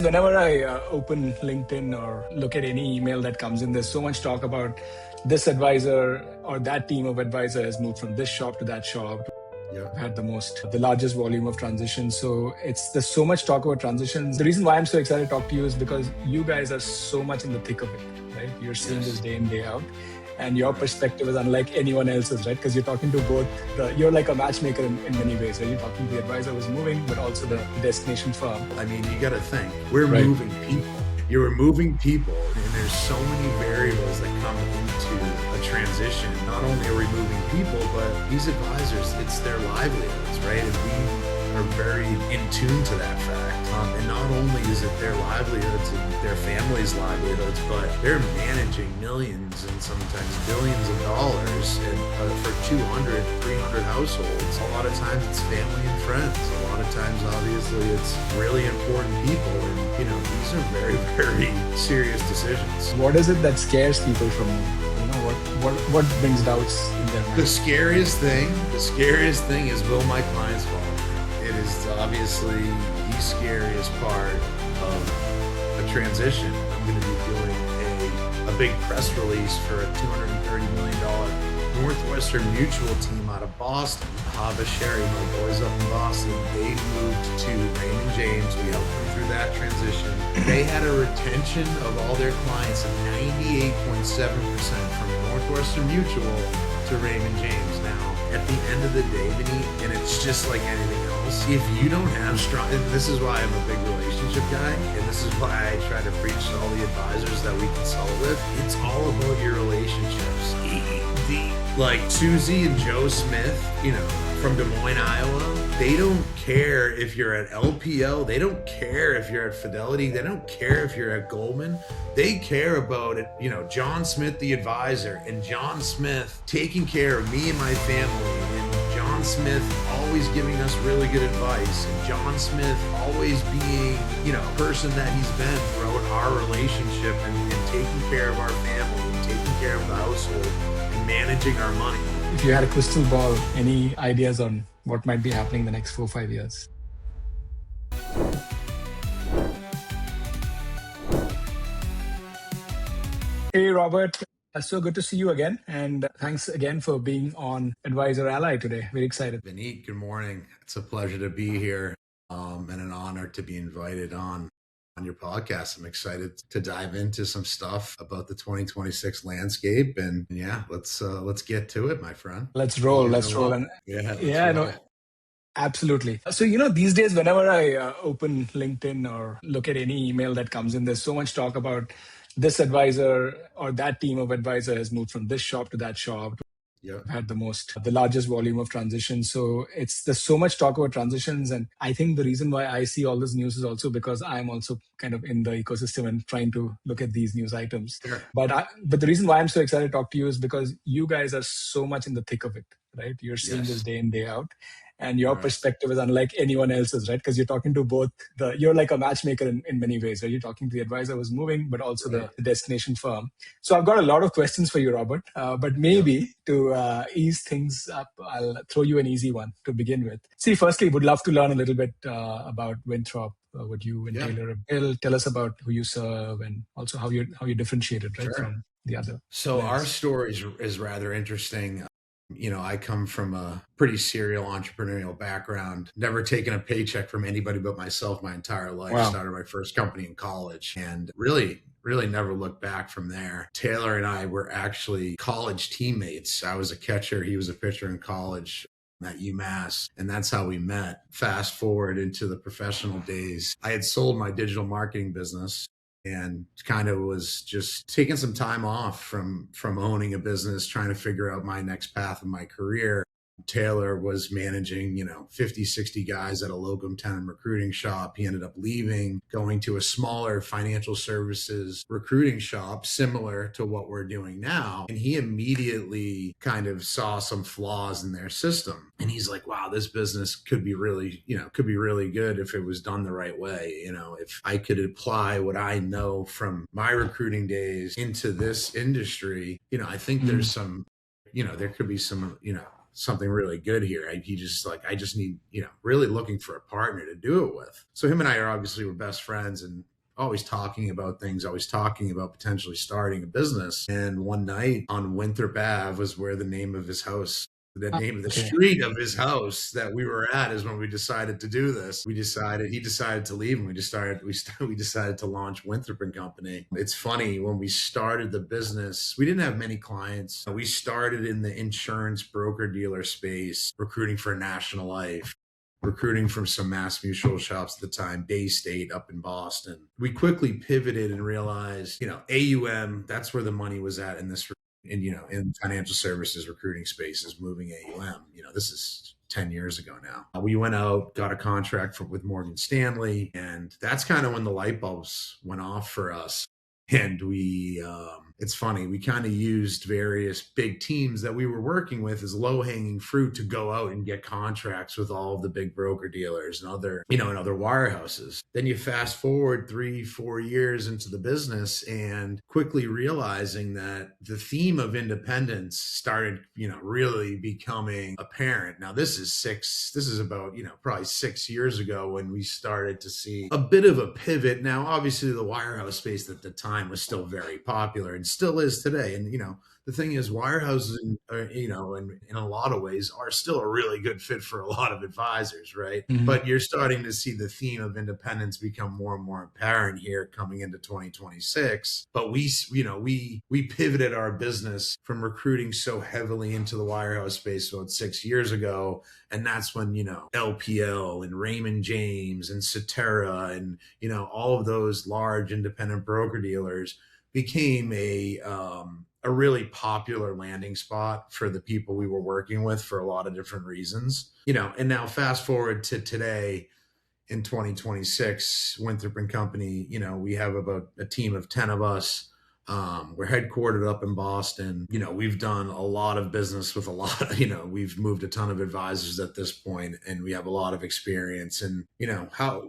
Whenever I open LinkedIn or look at any email that comes in, there's so much talk about this advisor or that team of advisor has moved from this shop to that shop. Yeah. Had the largest volume of transitions. So there's so much talk about transitions. The reason why I'm so excited to talk to you is because you guys are so much in the thick of it, right? You're seeing this day in, day out. And your perspective is unlike anyone else's, right? Because you're talking to both, you're like a matchmaker in many ways, right? You're talking to the advisor who's moving, but also the destination firm. I mean, you got to think, we're moving people. You're removing people, and there's so many variables that come into a transition. Not only are we moving people, but these advisors, it's their livelihoods, right? And we are very in tune to that fact. And not only is it their livelihoods and their families' livelihoods, but they're managing millions and sometimes billions of dollars for 200, 300 households. A lot of times it's family and friends. A lot of times, obviously, it's really important people. And, these are very, very serious decisions. What is it that scares people from what brings doubts in their mind? The scariest thing is, will my clients follow? It is obviously the scariest part of a transition. I'm going to be doing a big press release for a $230 million Northwestern Mutual team out of Boston. Hava Sherry, my boys up in Boston, they moved to Raymond James. We helped them through that transition. They had a retention of all their clients of 98.7% from Northwestern Mutual to Raymond James. Now, at the end of the day, Vineet, and it's just like anything else, if you don't have strong, and this is why I'm a big relationship guy, and this is why I try to preach to all the advisors that we consult with, it's all about your relationships. Like Susie and Joe Smith, from Des Moines, Iowa, they don't care if you're at LPO, they don't care if you're at Fidelity, they don't care if you're at Goldman. They care about it, John Smith, the advisor, and John Smith taking care of me and my family, and John Smith always giving us really good advice, and John Smith always being, person that he's been throughout our relationship and taking care of our family and taking care of the household and managing our money. If you had a crystal ball, any ideas on what might be happening in the next 4 or 5 years? Hey, Robert. So good to see you again. And thanks again for being on Advisor Ally today. Very excited. Vineet, good morning. It's a pleasure to be here and an honor to be invited on your podcast. I'm excited to dive into some stuff about the 2026 landscape. And yeah, let's get to it, my friend. Let's roll. And absolutely. So, these days, whenever I open LinkedIn or look at any email that comes in, there's so much talk about this advisor or that team of advisor has moved from this shop to that shop. Had the largest volume of transitions. So there's so much talk about transitions. And I think the reason why I see all this news is also because I'm also kind of in the ecosystem and trying to look at these news items. Sure. But the reason why I'm so excited to talk to you is because you guys are so much in the thick of it, right? You're seeing this day in, day out. And your perspective is unlike anyone else's, right? Because you're talking to both you're like a matchmaker in many ways, right? You're talking to the advisor who's moving, but also the destination firm. So I've got a lot of questions for you, Robert. But maybe to ease things up, I'll throw you an easy one to begin with. See, firstly, would love to learn a little bit about Winthrop, what you and Taylor have built. Tell us about who you serve and also how you differentiated, right, from the other. So our story is rather interesting. I come from a pretty serial entrepreneurial background, never taken a paycheck from anybody but myself my entire life. Wow. Started my first company in college and really never looked back from there. Taylor and I were actually college teammates. I was a catcher. He was a pitcher in college at UMass. And that's how we met. Fast forward into the professional days. I had sold my digital marketing business and kind of was just taking some time off from owning a business, trying to figure out my next path in my career. Taylor was managing, 50, 60 guys at a locum tenens recruiting shop. He ended up leaving, going to a smaller financial services recruiting shop, similar to what we're doing now. And he immediately kind of saw some flaws in their system. And he's like, wow, this business could be really good if it was done the right way. If I could apply what I know from my recruiting days into this industry, I think there's some, there could be some, something really good here. I just need, really looking for a partner to do it with. So him and I were best friends. And always talking about things, always talking about potentially starting a business. And one night on Winthrop Ave was where the name of his house, the name of the street of his house that we were at, is when we decided to do this. He decided to leave, and we decided to launch Winthrop and Company. It's funny, when we started the business, we didn't have many clients. We started in the insurance broker dealer space, recruiting for National Life, recruiting from some Mass Mutual shops at the time, Bay State up in Boston. We quickly pivoted and realized, AUM, that's where the money was at in this, in financial services recruiting spaces, moving AUM. This is 10 years ago now. We went out, got a contract with Morgan Stanley, and that's kind of when the light bulbs went off for us. And it's funny, we kind of used various big teams that we were working with as low-hanging fruit to go out and get contracts with all of the big broker dealers and other wirehouses. Then you fast forward 3-4 years into the business, and quickly realizing that the theme of independence started, really becoming apparent. Now this is about, probably 6 years ago when we started to see a bit of a pivot. Now, obviously the wirehouse space at the time was still very popular and still is today. And, the thing is, wirehouses, in a lot of ways are still a really good fit for a lot of advisors, right? Mm-hmm. But you're starting to see the theme of independence become more and more apparent here coming into 2026. But we pivoted our business from recruiting so heavily into the wirehouse space about 6 years ago. And that's when, LPL and Raymond James and Cetera and, all of those large independent broker dealers became a really popular landing spot for the people we were working with for a lot of different reasons. And now fast forward to today in 2026, Winthrop and Company, we have about a team of 10 of us. We're headquartered up in Boston. We've done a lot of business with we've moved a ton of advisors at this point, and we have a lot of experience. And,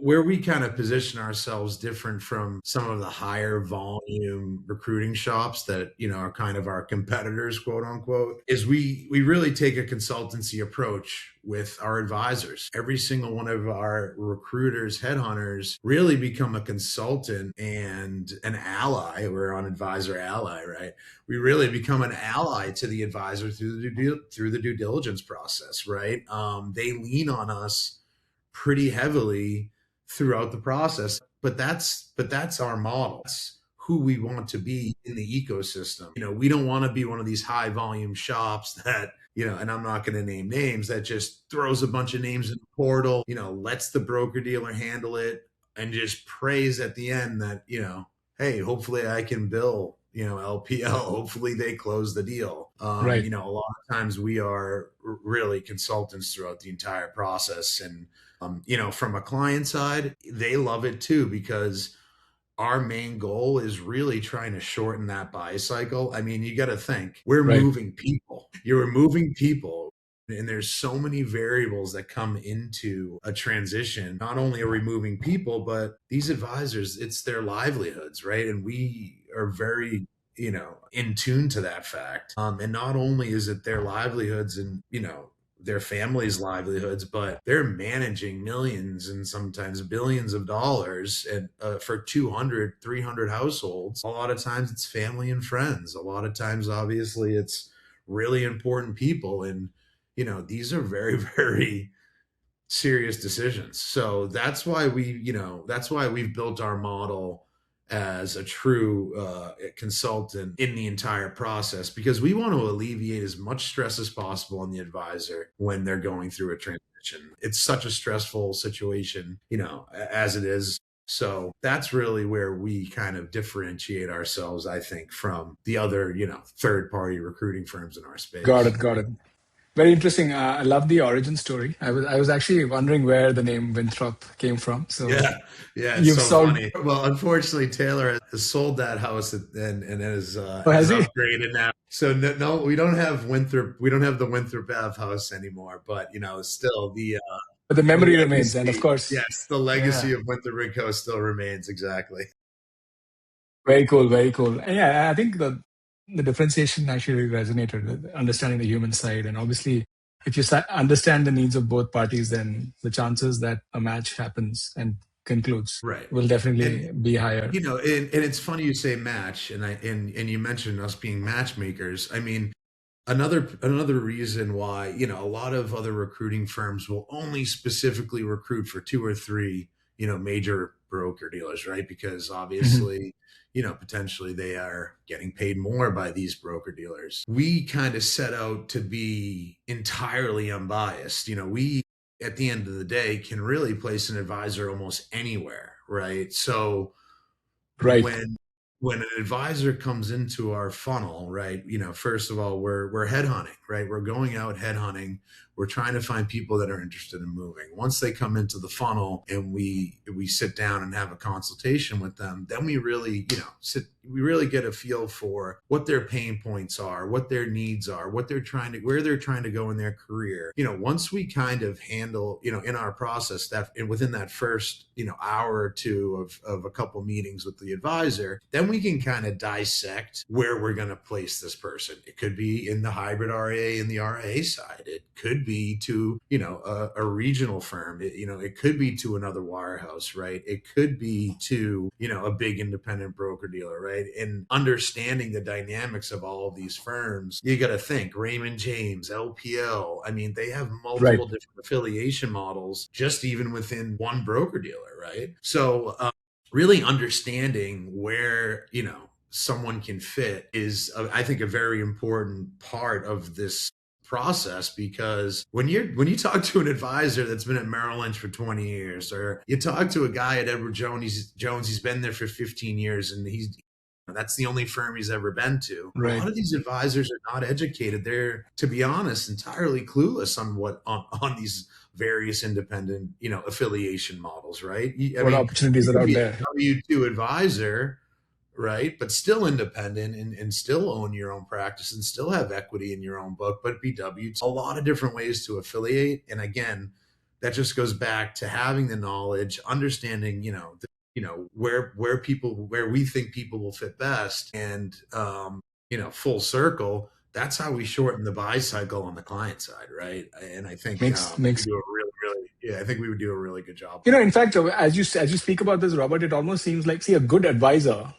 where we kind of position ourselves different from some of the higher volume recruiting shops that, are kind of our competitors, quote unquote, is we really take a consultancy approach with our advisors. Every single one of our recruiters, headhunters, really become a consultant and an ally. We're on advisor ally, right? We really become an ally to the advisor through the due diligence process, right? They lean on us pretty heavily throughout the process, but that's our model. That's who we want to be in the ecosystem. We don't want to be one of these high volume shops that, and I'm not going to name names, that just throws a bunch of names in the portal, lets the broker dealer handle it and just prays at the end that, hey, hopefully I can bill, LPL, hopefully they close the deal. Right. A lot of times we are really consultants throughout the entire process. And, from a client side, they love it too, because our main goal is really trying to shorten that buy cycle. I mean, you got to think, we're moving people. You're moving people. And there's so many variables that come into a transition. Not only are we moving people, but these advisors, it's their livelihoods, right? And we are very, in tune to that fact. And not only is it their livelihoods and, their families' livelihoods, but they're managing millions and sometimes billions of dollars and for 200, 300 households. A lot of times it's family and friends. A lot of times, obviously, it's really important people. And, these are very, very serious decisions. So that's why we've built our model as a true consultant in the entire process, because we want to alleviate as much stress as possible on the advisor when they're going through a transition. It's such a stressful situation, as it is. So that's really where we kind of differentiate ourselves, I think, from the other, third-party recruiting firms in our space. Got it. Very interesting. I love the origin story. I was actually wondering where the name Winthrop came from. So yeah, it's so funny. Well, unfortunately, Taylor has sold that house and is upgraded now. So no, we don't have Winthrop. We don't have the Winthrop Ave house anymore. But still but the memory remains, and of course, yes, the legacy of Winthrop Co still remains. Exactly. Very cool. And yeah, I think the differentiation actually resonated with understanding the human side. And obviously, if you understand the needs of both parties, then the chances that a match happens and concludes Right. will definitely And be higher. and it's funny you say match, and you mentioned us being matchmakers. I mean, another reason why, a lot of other recruiting firms will only specifically recruit for two or three, major broker dealers, right? Because Mhm. obviously, potentially they are getting paid more by these broker dealers. We kind of set out to be entirely unbiased. We, at the end of the day, can really place an advisor almost anywhere, right? So Right. when an advisor comes into our funnel, right, first of all, we're headhunting, right? We're going out headhunting. We're trying to find people that are interested in moving. Once they come into the funnel and we sit down and have a consultation with them, then we really, we really get a feel for what their pain points are, what their needs are, where they're trying to go in their career. Once we kind of handle, in our process that, and within that first, hour or two of a couple meetings with the advisor, then we can kind of dissect where we're going to place this person. It could be in the hybrid RIA and the RIA side. It could be to, a regional firm. It could be to another wirehouse, right? It could be to, a big independent broker dealer, right? And understanding the dynamics of all of these firms, you got to think Raymond James, LPL. I mean, they have Right. multiple different affiliation models just even within one broker dealer, right? So, really understanding where, someone can fit is, I think, a very important part of this process, because when you talk to an advisor that's been at Merrill Lynch for 20 years, or you talk to a guy at Edward Jones, he's been there for 15 years, and that's the only firm he's ever been to. A Right. lot of these advisors are not educated. They're, to be honest, entirely clueless on on these various independent, affiliation models, right? I What mean, opportunities you are could out be a there? W-2 advisor, right? But still independent, and still own your own practice and still have equity in your own book, but be W-2. A lot of different ways to affiliate. And again, that just goes back to having the knowledge, understanding, where we think people will fit best, and full circle. That's how we shorten the buy cycle on the client side, right? And I think we Makes do a I think we would do a really good job You on know, that. in fact, as you speak about this, Robert, it almost seems like, see, a good advisor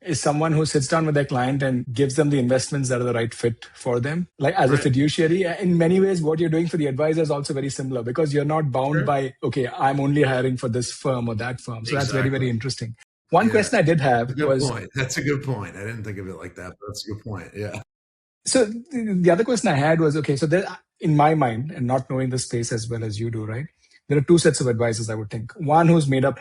is someone who sits down with their client and gives them the investments that are the right fit for them. Like as a Right. fiduciary, in many ways, what you're doing for the advisor is also very similar, because you're not bound Sure. by, okay, I'm only hiring for this firm or that firm. So that's very, very Exactly. interesting. One Yeah. question I did That's have a good was, point. That's a good point. I didn't think of it like that, but that's a good point. Yeah. so the other question I had was, okay, so there, in my mind, and not knowing the space as well as you do, right? There are two sets of advisors, I would think. One who's made up,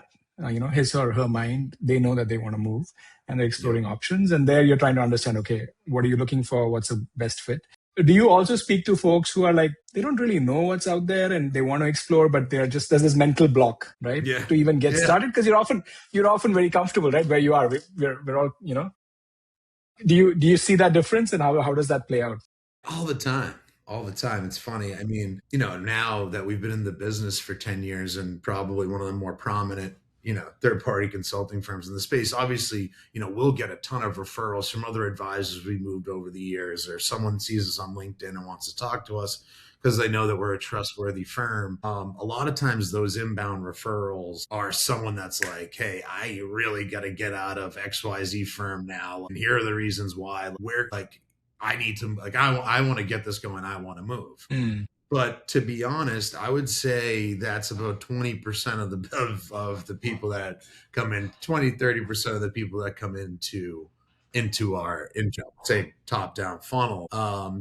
his or her mind. They know that they want to move and they're Yep. exploring options. And there you're trying to understand, okay, what are you looking for? What's the best fit? Do you also speak to folks who are like, they don't really know what's out there and they want to explore, but there's this mental block, right? Yeah. To even get Yeah. started? Because you're often very comfortable, right? Where you are. We're all, do you see that difference, and how does that play out? All the time. All the time. It's funny. I mean, now that we've been in the business for 10 years and probably one of the more prominent, third party consulting firms in the space, obviously, we'll get a ton of referrals from other advisors we moved over the years, or someone sees us on LinkedIn and wants to talk to us because they know that we're a trustworthy firm. A lot of times those inbound referrals are someone that's like, hey, I really got to get out of XYZ firm now. And here are the reasons why. We're like, I need to, like, I want to get this going. I want to move. Mm, But to be honest, I would say that's about 20% of the people that come in, 20-30% of the people that come into our say top down funnel.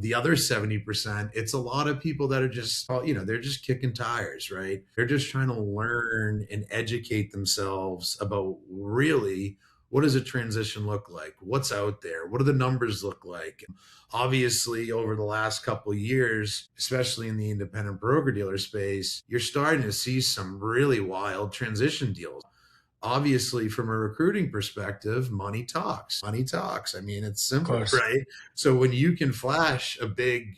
The other 70%, it's a lot of people that are just, they're just kicking tires, right? They're just trying to learn and educate themselves about really, what does a transition look like? What's out there? What do the numbers look like? Obviously, over the last couple of years, especially in the independent broker dealer space, you're starting to see some really wild transition deals. Obviously, from a recruiting perspective, money talks. Money talks. I mean, it's of simple, course. right? So when you can flash a big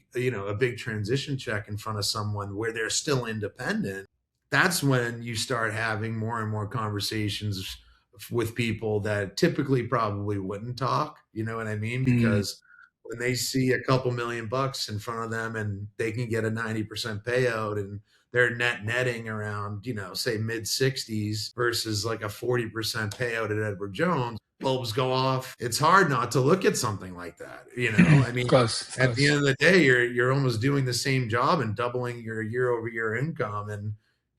transition check in front of someone where they're still independent, that's when you start having more and more conversations with people that typically probably wouldn't talk. You know what I mean? Mm, Because when they see a couple $1,000,000 in front of them and they can get a 90% payout and they're netting around, say mid 60s versus like a 40% payout at Edward Jones, bulbs go off. It's hard not to look at something like that. I mean, Of course, at the end of the day, you're almost doing the same job and doubling your year-over-year income and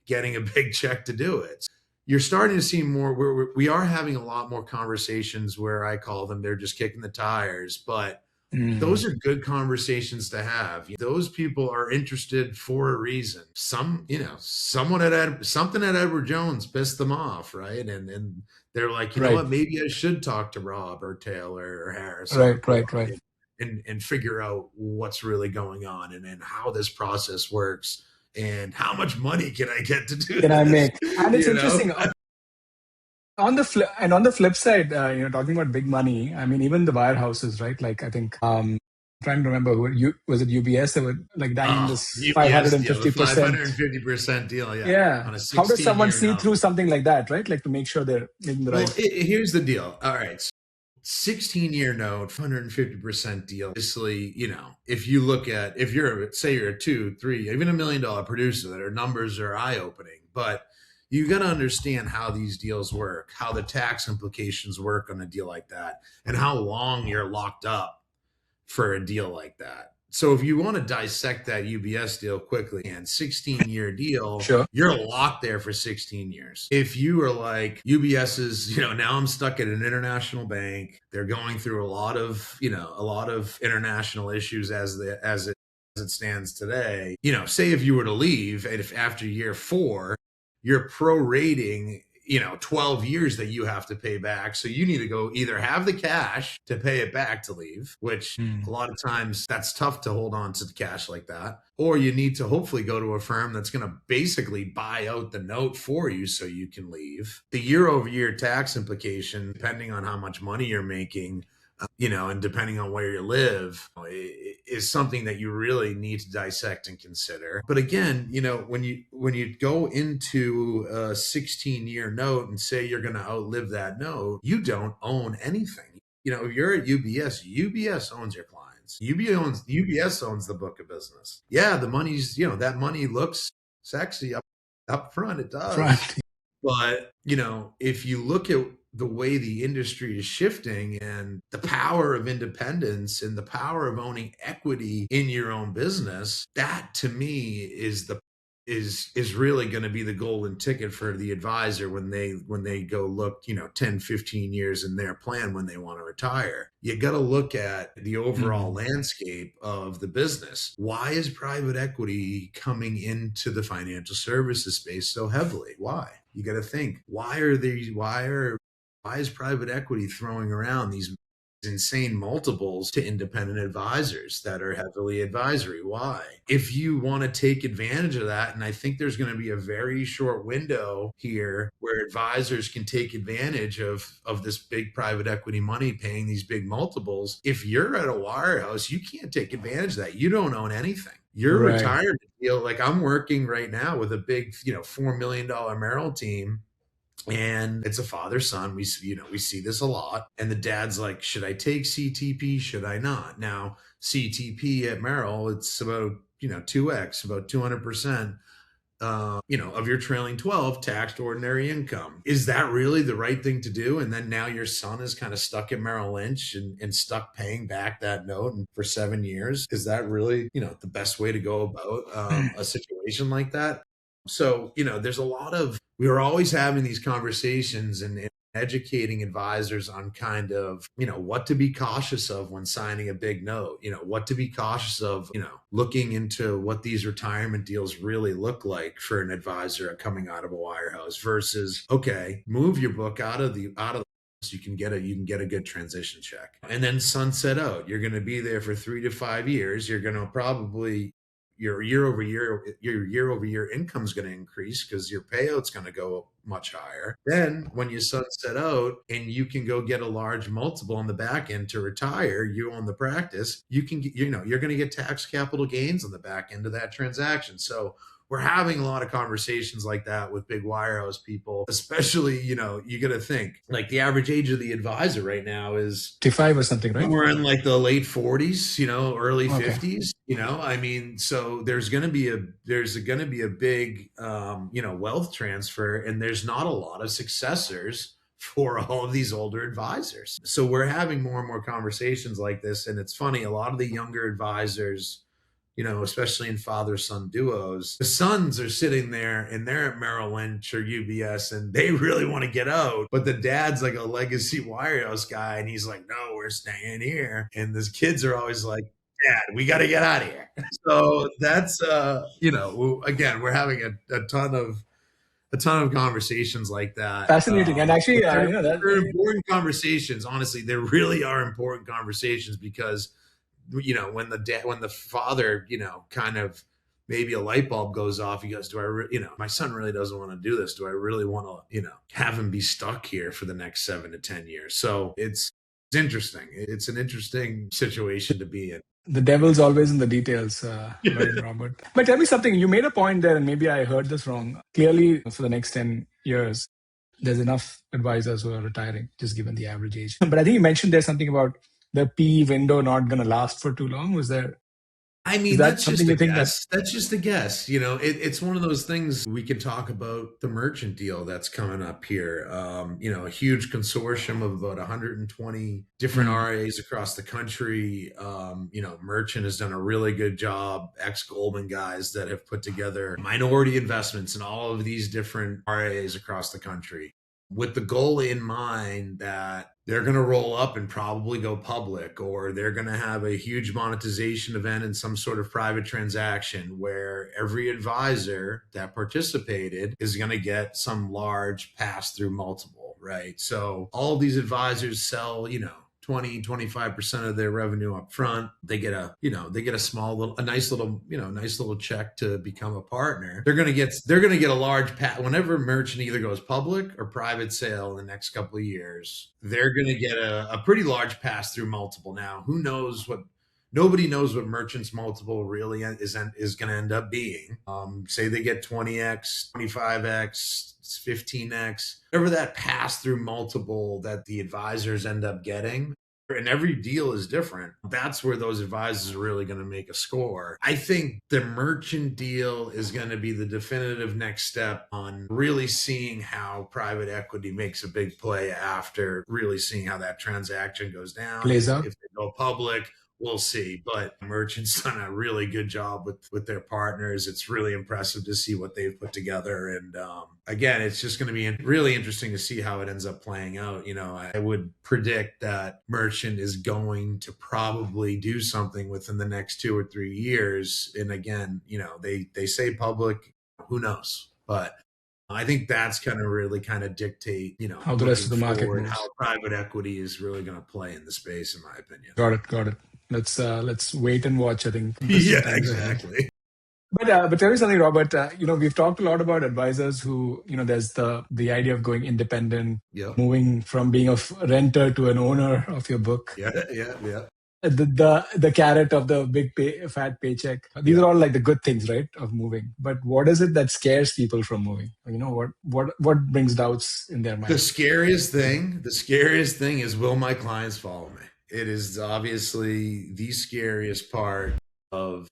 getting a big check to do it. You're starting to see more. We are having a lot more conversations where I call them, they're just kicking the tires, but those are good conversations to have. Those people are interested for a reason. Something at Edward Jones pissed them off, right? And they're like, you know what, maybe I should talk to Rob or Taylor or Harris or Corey and figure out what's really going on and how this process works and how much money can I get to do can this? I make? And it's interesting. On the flip side, talking about big money, I mean, even the wirehouses, right? Like, I think, trying to remember was it UBS that were like dying this UBS 550%. 550% deal, yeah. On a How does someone see note. through something like that, right? Like to make sure they're making the right. Here's the deal. All right. 16-year note, 150% deal. Obviously, if you look at, if you're a 2, 3, even $1 million producer, their numbers are eye-opening. But you got to understand how these deals work, how the tax implications work on a deal like that, and how long you're locked up for a deal like that. So if you want to dissect that UBS deal quickly, and 16-year deal, sure, you're locked there for 16 years. If you are like UBS is, now I'm stuck at an international bank. They're going through a lot of international issues as it stands today. Say if you were to leave, and if after year 4, you're prorating 12 years that you have to pay back. So you need to go either have the cash to pay it back to leave, which a lot of times that's tough to hold on to the cash like that. Or you need to hopefully go to a firm that's going to basically buy out the note for you so you can leave. The year-over-year tax implication, depending on how much money you're making, and depending on where you live, is something that you really need to dissect and consider. But again, when you go into a 16-year note and say you're going to outlive that note, you don't own anything. If you're at UBS owns your clients. UBS owns the book of business. Yeah, the money's, that money looks sexy up front. It does. Right. But, if you look at the way the industry is shifting and the power of independence and the power of owning equity in your own business, that to me is really going to be the golden ticket for the advisor when they go look, 10, 15 years in their plan when they want to retire. You got to look at the overall landscape of the business. Why is private equity coming into the financial services space so heavily? Why? You got to think, why is private equity throwing around these insane multiples to independent advisors that are heavily advisory? Why? If you want to take advantage of that, and I think there's going to be a very short window here where advisors can take advantage of this big private equity money paying these big multiples. If you're at a wirehouse, you can't take advantage of that. You don't own anything. Your retirement deal, like I'm working right now with a big, $4 million Merrill team. And it's a father-son. We see this a lot. And the dad's like, should I take CTP? Should I not? Now, CTP at Merrill, it's about, 2x, about 200%, of your trailing 12 taxed ordinary income. Is that really the right thing to do? And then now your son is kind of stuck at Merrill Lynch and stuck paying back that note for 7 years. Is that really, the best way to go about a situation like that? So, there's a lot of, we are always having these conversations and educating advisors on kind of, what to be cautious of when signing a big note, what to be cautious of, looking into what these retirement deals really look like for an advisor coming out of a wirehouse versus, okay, move your book out of so you can get a good transition check and then sunset out. You're going to be there for 3 to 5 years. You're going to probably, your year-over-year income is going to increase because your payout's going to go much higher. Then when you sunset out and you can go get a large multiple on the back end to retire, you own the practice, you can get, you're going to get tax capital gains on the back end of that transaction. So we're having a lot of conversations like that with big wirehouse people, especially, you got to think like the average age of the advisor right now is 55 or something, right? We're in like the late 40s, early Okay. 50s, I mean, so there's going to be a big, wealth transfer, and there's not a lot of successors for all of these older advisors. So we're having more and more conversations like this. And it's funny, a lot of the younger advisors, especially in father-son duos, the sons are sitting there and they're at Merrill Lynch or UBS and they really want to get out. But the dad's like a legacy wirehouse guy and he's like, no, we're staying here. And the kids are always like, Dad, we got to get out of here. So that's, again, we're having a ton of conversations like that. Fascinating. And actually, they're important conversations. Honestly, they really are important conversations because, when the father, kind of maybe a light bulb goes off, he goes, my son really doesn't want to do this. Do I really want to, have him be stuck here for the next 7 to 10 years? So it's interesting. It's an interesting situation to be in. The devil's always in the details, right, Robert? But tell me something. You made a point there, and maybe I heard this wrong. Clearly, for the next 10 years, there's enough advisors who are retiring, just given the average age. But I think you mentioned there's something about the PE window not going to last for too long. Was there? I mean, that's just a guess. That's just a guess. It's one of those things. We can talk about the merchant deal that's coming up here. A huge consortium of about 120 different RIAs across the country. Merchant has done a really good job. Ex-Goldman guys that have put together minority investments in all of these different RIAs across the country, with the goal in mind that they're going to roll up and probably go public, or they're going to have a huge monetization event in some sort of private transaction where every advisor that participated is going to get some large pass-through multiple, right? So all of these advisors sell, 20-25% of their revenue up front. They get a nice little check to become a partner. They're going to get a large whenever merchant either goes public or private sale in the next couple of years. They're going to get a pretty large pass through multiple. Now, nobody knows what merchant's multiple really is going to end up being. Say they get 20x, 25x, 15x, whatever that pass through multiple that the advisors end up getting. And every deal is different. That's where those advisors are really going to make a score. I think the merchant deal is going to be the definitive next step on really seeing how private equity makes a big play after really seeing how that transaction goes down. Plays out. If they go public, we'll see. But merchant's done a really good job with their partners. It's really impressive to see what they've put together. And again, it's just going to be really interesting to see how it ends up playing out. I would predict that merchant is going to probably do something within the next 2 or 3 years. And again, they say public, who knows? But I think that's going to really kind of dictate, how the rest of the market moves. How private equity is really going to play in the space, in my opinion. Got it. Let's wait and watch, I think. Yeah, exactly. But tell me something, Robert. We've talked a lot about advisors who, there's the idea of going independent, moving from being a renter to an owner of your book. Yeah. The carrot of the big fat paycheck. These are all like the good things, right, of moving. But what is it that scares people from moving? What brings doubts in their mind? The scariest thing is, will my clients follow me? It is obviously the scariest part of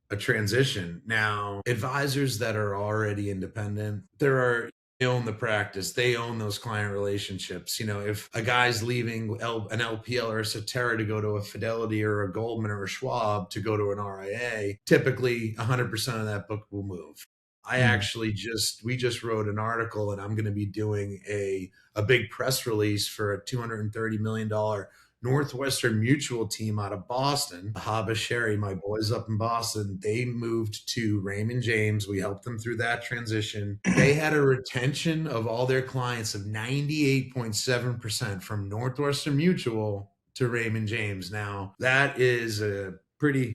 a transition. Now, advisors that are already independent, they own the practice. They own those client relationships. If a guy's leaving an LPL or a Cetera to go to a Fidelity or a Goldman or a Schwab to go to an RIA, typically 100% of that book will move. We just wrote an article, and I'm going to be doing a big press release for a $230 million Northwestern Mutual team out of Boston. Haba Sherry, my boys up in Boston, they moved to Raymond James. We helped them through that transition. They had a retention of all their clients of 98.7% from Northwestern Mutual to Raymond James. Now, that is it's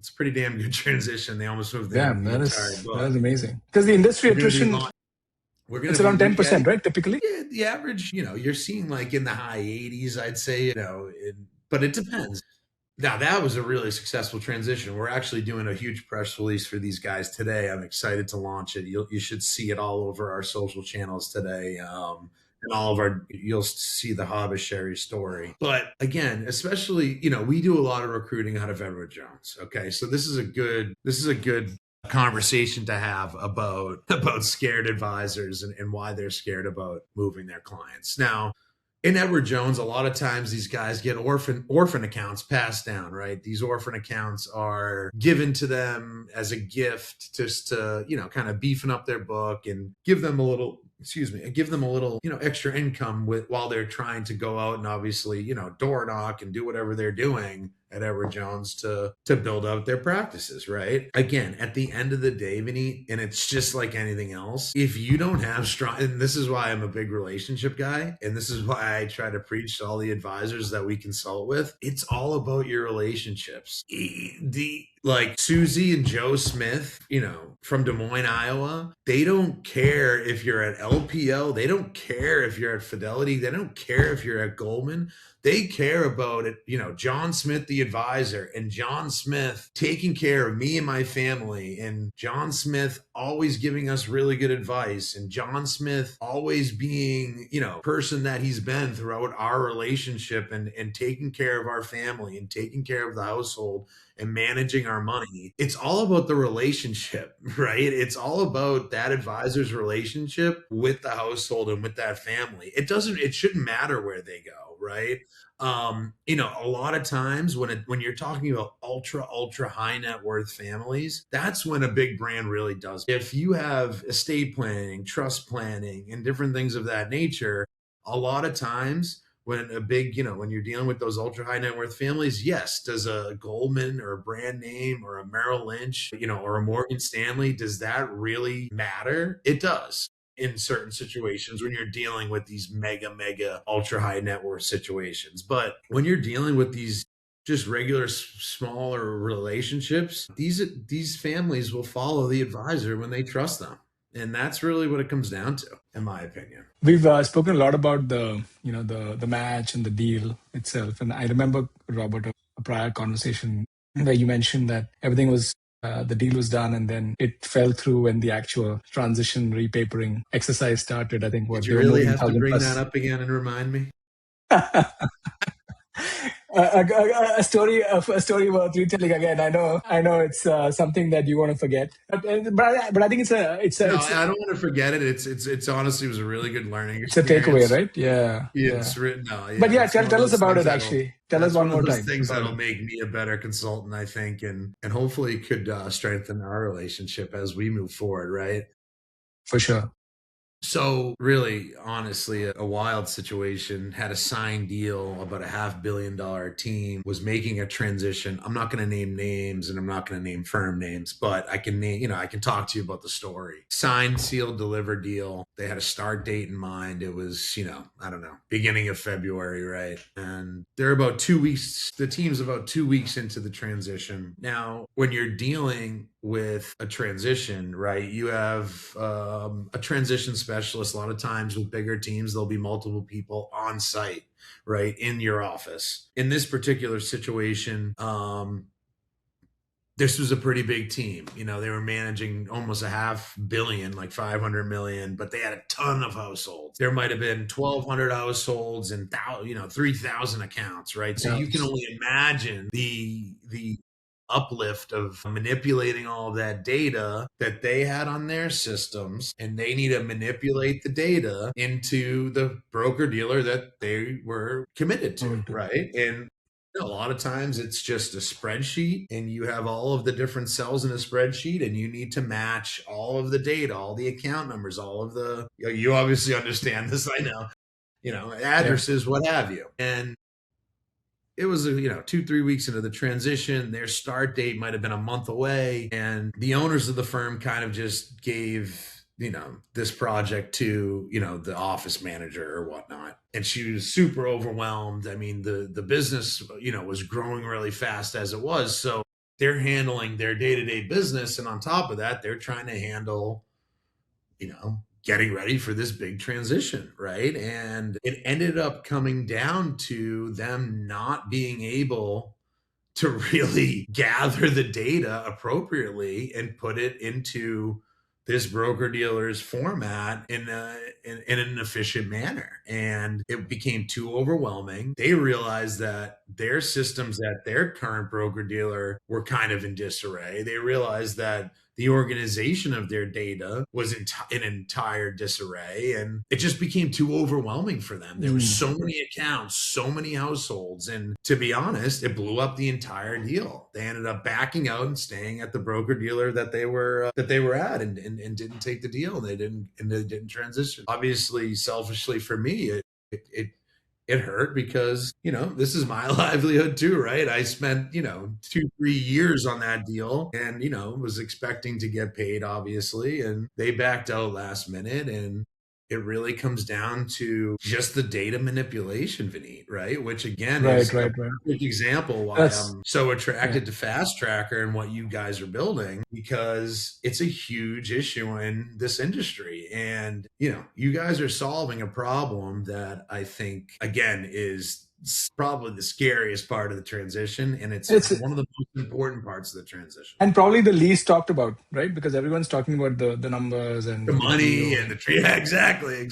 a pretty damn good transition. They almost moved that is amazing. Because the industry attrition, it's around 10%, right? Typically? Yeah, the average, you're seeing like in the high 80s, I'd say, but it depends. Now that was a really successful transition. We're actually doing a huge press release for these guys today. I'm excited to launch it. You should see it all over our social channels today. And all of our, you'll see the Hobbs Sherry story. But again, especially, we do a lot of recruiting out of Edward Jones. Okay. So this is a good conversation to have about scared advisors and why they're scared about moving their clients. Now, in Edward Jones, a lot of times these guys get orphan accounts passed down, right? These orphan accounts are given to them as a gift just to, kind of beefing up their book and give them a little extra income while they're trying to go out and obviously, door knock and do whatever they're doing at Edward Jones to build out their practices, right? Again, at the end of the day, Vineet, and it's just like anything else, if you don't have strong, and this is why I'm a big relationship guy, and this is why I try to preach to all the advisors that we consult with, it's all about your relationships. Like Susie and Joe Smith, from Des Moines, Iowa, they don't care if you're at LPL. They don't care if you're at Fidelity. They don't care if you're at Goldman. They care about it, John Smith, the advisor, and John Smith taking care of me and my family, and John Smith always giving us really good advice, and John Smith always being, person that he's been throughout our relationship and taking care of our family and taking care of the household and managing our money. It's all about the relationship, right? It's all about that advisor's relationship with the household and with that family. It shouldn't matter where they go, right? A lot of times when you're talking about ultra high net worth families, that's when a big brand really does. If you have estate planning, trust planning, and different things of that nature, a lot of times when when you're dealing with those ultra high net worth families, yes, does a Goldman or a brand name or a Merrill Lynch, or a Morgan Stanley, does that really matter? It does in certain situations when you're dealing with these mega ultra high net worth situations. But when you're dealing with these just regular smaller relationships, these families will follow the advisor when they trust them. And that's really what it comes down to, in my opinion. We've spoken a lot about the match and the deal itself. And I remember, Robert, a prior conversation where you mentioned that everything was, the deal was done and then it fell through when the actual transition repapering exercise started. I think Did you really have to bring that up again and remind me? A story worth retelling again. I know it's something that you want to forget, but I think it's no, I don't want to forget it. It's honestly was a really good learning experience. It's a takeaway, right? Yeah. It's written. No, yeah, but yeah, tell us about it. Actually, tell us one more time. Things that'll make me a better consultant, I think, and hopefully could strengthen our relationship as we move forward. Right. For sure. So really, honestly, a wild situation. Had a signed deal, about a $500 million team, was making a transition. I'm not going to name names and I'm not going to name firm names, but I can name, I can talk to you about the story. Signed, sealed, delivered deal. They had a start date in mind. It was, I don't know, beginning of February, right? And they're about 2 weeks, the team's about 2 weeks into the transition. Now, when you're dealing with a transition, right, you have a transition specialist. A lot of times with bigger teams, there'll be multiple people on site, right, in your office. In this particular situation, this was a pretty big team. They were managing almost $500 million, like 500 million, but they had a ton of households. There might have been 1,200 households and 3,000 accounts, right? So you can only imagine the uplift of manipulating all of that data that they had on their systems, and they need to manipulate the data into the broker dealer that they were committed to, right? And a lot of times it's just a spreadsheet, and you have all of the different cells in a spreadsheet, and you need to match all of the data, all the account numbers, all of the, you obviously understand this, I know, addresses, what have you. And it was 2-3 weeks into the transition. Their start date might have been a month away, and the owners of the firm kind of just gave this project to the office manager or whatnot, and she was super overwhelmed. I mean, the business was growing really fast as it was, so they're handling their day-to-day business, and on top of that, they're trying to handle getting ready for this big transition, right? And it ended up coming down to them not being able to really gather the data appropriately and put it into this broker dealer's format in an efficient manner. And it became too overwhelming. They realized that their systems at their current broker dealer were kind of in disarray. They realized that the organization of their data was in entire disarray, and it just became too overwhelming for them. There were so many accounts, so many households, and to be honest, it blew up the entire deal. They ended up backing out and staying at the broker dealer that they were at, and didn't take the deal. They didn't transition. Obviously, selfishly for me, it hurt because, this is my livelihood too, right? I spent, 2-3 years on that deal and, was expecting to get paid, obviously. And they backed out last minute. And it really comes down to just the data manipulation, Vineet, right? Which again is a perfect example why I'm so attracted to FastTrackr and what you guys are building, because it's a huge issue in this industry. And, you guys are solving a problem that I think, again, is probably the scariest part of the transition, and it's one of the most important parts of the transition, and probably the least talked about, right? Because everyone's talking about the numbers and the money and the tree. Yeah, exactly.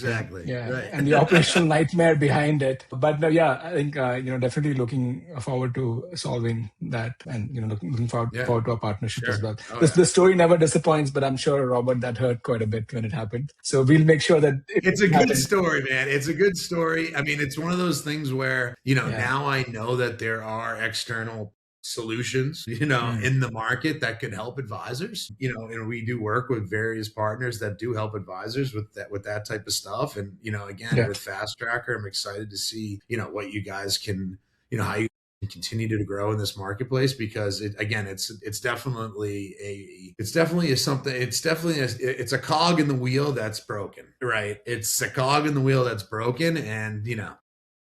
Yeah, right. And the operational nightmare behind it. But no, yeah, I think definitely looking forward to solving that, and looking forward to our partnership as well. The story never disappoints, but I'm sure, Robert, that hurt quite a bit when it happened. So we'll make sure that it's a good story, man. It's a good story. I mean, it's one of those things where now I know that there are external solutions, in the market that can help advisors, and we do work with various partners that do help advisors with that type of stuff. And, again, with FastTrackr, I'm excited to see, what you guys can, how you continue to grow in this marketplace, because it's definitely a cog in the wheel that's broken, right? It's a cog in the wheel that's broken. And,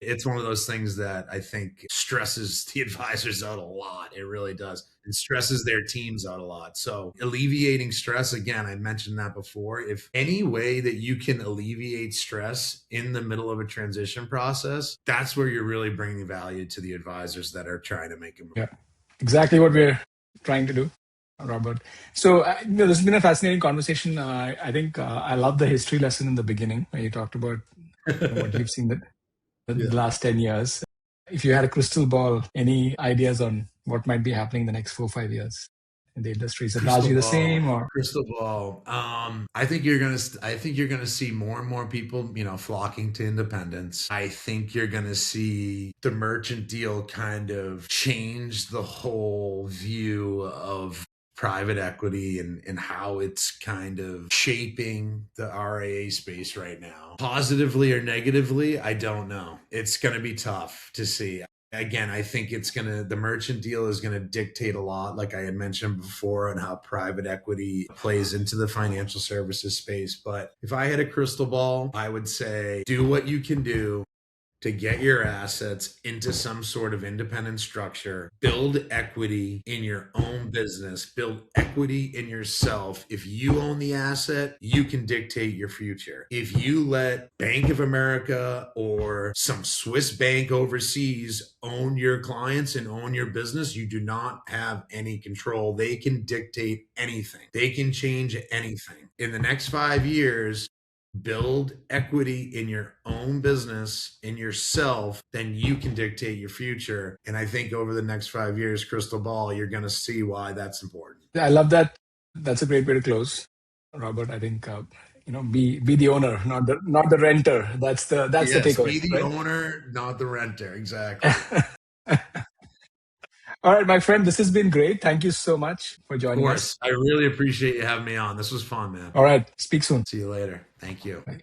it's one of those things that I think stresses the advisors out a lot. It really does. It stresses their teams out a lot. So alleviating stress, again, I mentioned that before. If any way that you can alleviate stress in the middle of a transition process, that's where you're really bringing value to the advisors that are trying to make a move. Yeah, exactly what we're trying to do, Robert. So this has been a fascinating conversation. I think I love the history lesson in the beginning where you talked about what you've seen the last 10 years. If you had a crystal ball, any ideas on what might be happening in the next 4 or 5 years in the industry? Is it largely the same, or crystal ball? I think you're gonna see more and more people, flocking to independence. I think you're gonna see the merchant deal kind of change the whole view of private equity and how it's kind of shaping the RIA space right now. Positively or negatively, I don't know. It's going to be tough to see. Again, I think the merchant deal is going to dictate a lot, like I had mentioned before, on how private equity plays into the financial services space. But if I had a crystal ball, I would say do what you can do to get your assets into some sort of independent structure, build equity in your own business, build equity in yourself. If you own the asset, you can dictate your future. If you let Bank of America or some Swiss bank overseas own your clients and own your business, you do not have any control. They can dictate anything. They can change anything. In the next 5 years, build equity in your own business, in yourself, then you can dictate your future. And I think over the next 5 years, crystal ball, you're going to see why that's important. I love that. That's a great way to close, Robert. I think be the owner, not the renter. That's the takeaway. Be the owner, not the renter. Exactly. All right, my friend, this has been great. Thank you so much for joining us. I really appreciate you having me on. This was fun, man. All right. Speak soon. See you later. Thank you. Bye.